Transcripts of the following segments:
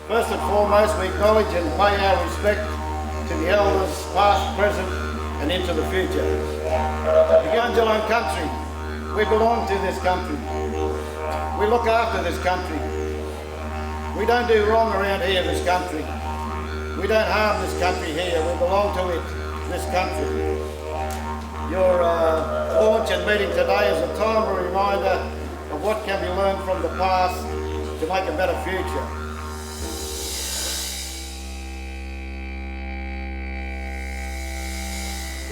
First and foremost, we acknowledge and pay our respect to the elders, past, present, and into the future. The Gundjalung country, we belong to this country. We look after this country. We don't do wrong around here, this country. We don't harm this country here. We belong to it, this country. Your launch and meeting today is a timely reminder of what can be learned from the past to make a better future.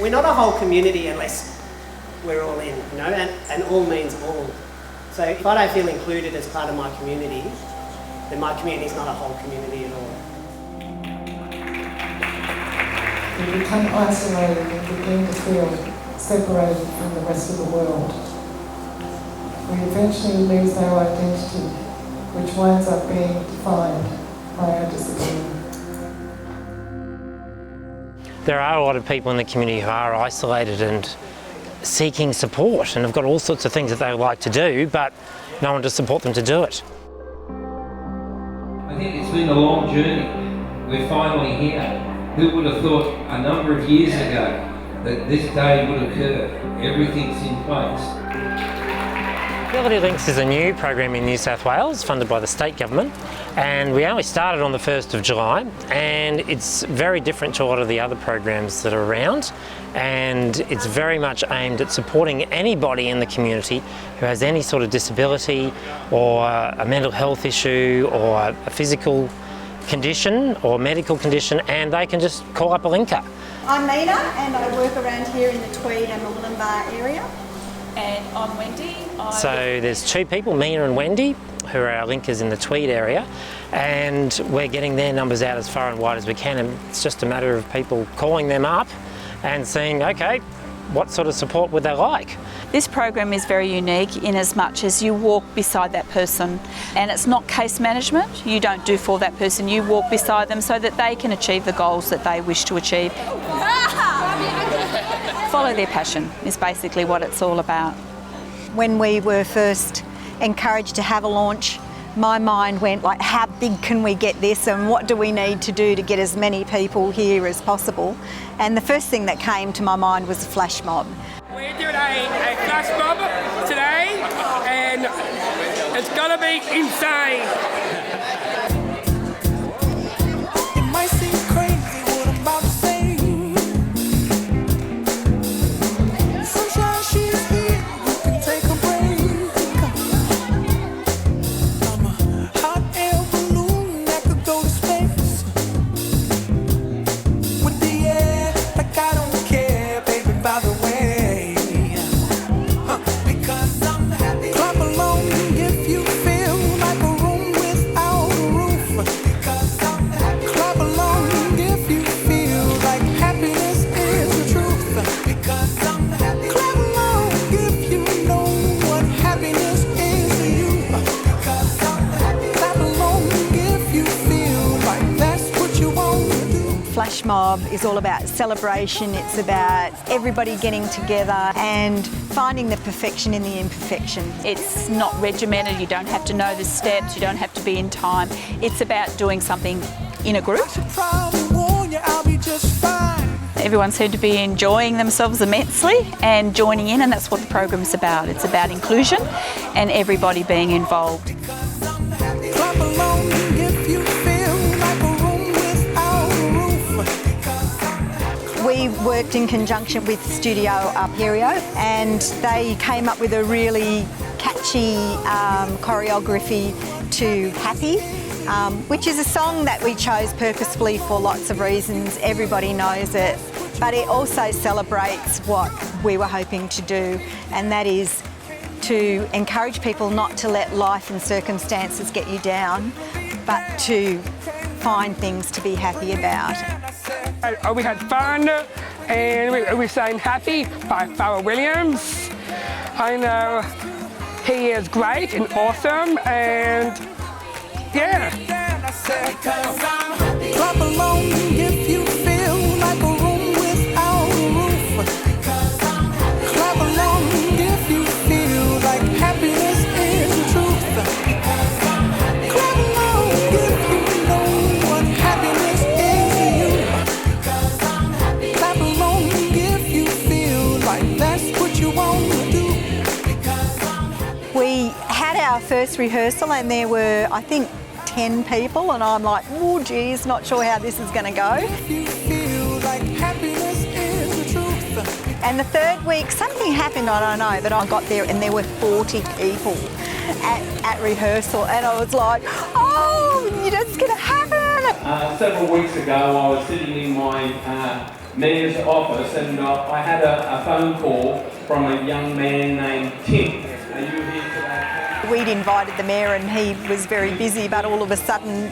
We're not a whole community unless we're all in, you know, and all means all. So if I don't feel included as part of my community, then my community is not a whole community at all. We become isolated and begin to feel separated from the rest of the world. We eventually lose our identity, which winds up being defined by our disability. There are a lot of people in the community who are isolated and seeking support and have got all sorts of things that they would like to do, but no one to support them to do it. I think it's been a long journey. We're finally here. Who would have thought a number of years ago that this day would occur? Everything's in place. Ability Links is a new program in New South Wales funded by the state government, and we only started on the 1st of July, and it's very different to a lot of the other programs that are around, and it's very much aimed at supporting anybody in the community who has any sort of disability or a mental health issue or a physical condition or medical condition, and they can just call up a linker. I'm Mina and I work around here in the Tweed and the Wollumbar area. And I'm Wendy. So there's two people, Mina and Wendy, who are our linkers in the Tweed area, and we're getting their numbers out as far and wide as we can, and it's just a matter of people calling them up and seeing, okay, what sort of support would they like? This program is very unique in as much as you walk beside that person, and it's not case management. You don't do for that person, you walk beside them so that they can achieve the goals that they wish to achieve. Follow their passion is basically what it's all about. When we were first encouraged to have a launch, my mind went like, how big can we get this and what do we need to do to get as many people here as possible? And the first thing that came to my mind was a flash mob. We're doing a flash mob today and it's gonna be insane. Flash mob is all about celebration, it's about everybody getting together and finding the perfection in the imperfection. It's not regimented, you don't have to know the steps, you don't have to be in time. It's about doing something in a group. Everyone seemed to be enjoying themselves immensely and joining in, and that's what the program's about. It's about inclusion and everybody being involved. We worked in conjunction with Studio Arperio and they came up with a really catchy choreography to Happy, which is a song that we chose purposefully for lots of reasons. Everybody knows it, but it also celebrates what we were hoping to do, and that is to encourage people not to let life and circumstances get you down, but to find things to be happy about. We had fun and we sang Happy by Pharrell Williams. I know he is great and awesome and yeah. Clap along if you feel like a room without a roof. Clap along if you feel like happiness is the truth. Clap along if you know rehearsal and there were, I think, 10 people, and I'm like, oh geez, not sure how this is going to go. You feel like happiness is the truth. And the third week, something happened, I don't know, but I got there and there were 40 people at rehearsal, and I was like, oh, it's going to happen. Several weeks ago, I was sitting in my mayor's office, and I had a phone call from a young man named Tim. Are you here today? We'd invited the mayor and he was very busy, but all of a sudden,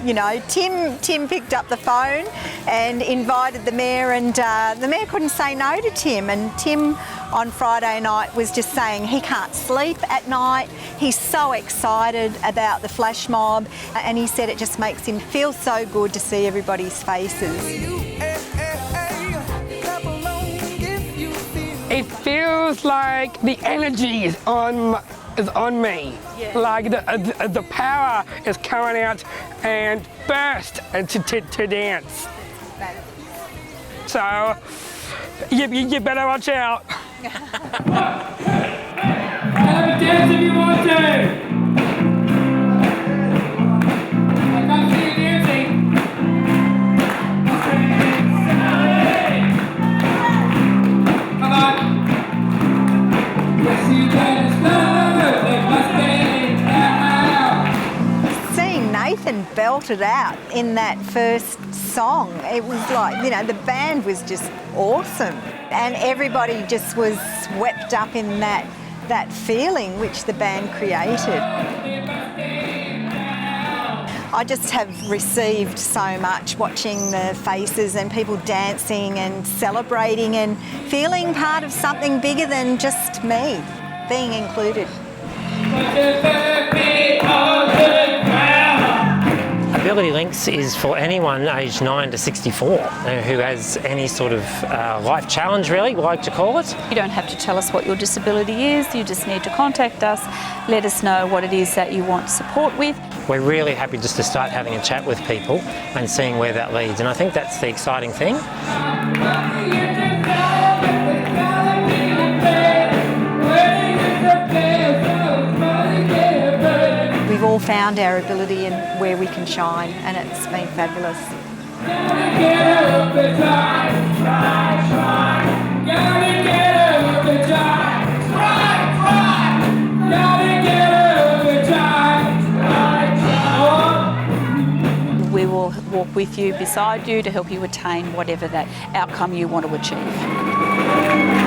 Tim picked up the phone and invited the mayor, and the mayor couldn't say no to Tim. And Tim on Friday night was just saying he can't sleep at night. He's so excited about the flash mob, and he said it just makes him feel so good to see everybody's faces. It feels like the energy is on me. Yeah. Like the power is coming out and burst to dance. So you better watch out. Have a dance if you want to. I can't see you dancing. Come on. Yes, you can start. They must be now. Seeing Nathan belt it out in that first song, it was like, the band was just awesome. And everybody just was swept up in that feeling which the band created. I just have received so much watching the faces and people dancing and celebrating and feeling part of something bigger than just me, being included. Ability Links is for anyone aged 9 to 64 who has any sort of life challenge, really, we like to call it. You don't have to tell us what your disability is, you just need to contact us, let us know what it is that you want support with. We're really happy just to start having a chat with people and seeing where that leads, and I think that's the exciting thing. We've all found our ability and where we can shine, and it's been fabulous. We will walk with you, beside you, to help you attain whatever that outcome you want to achieve.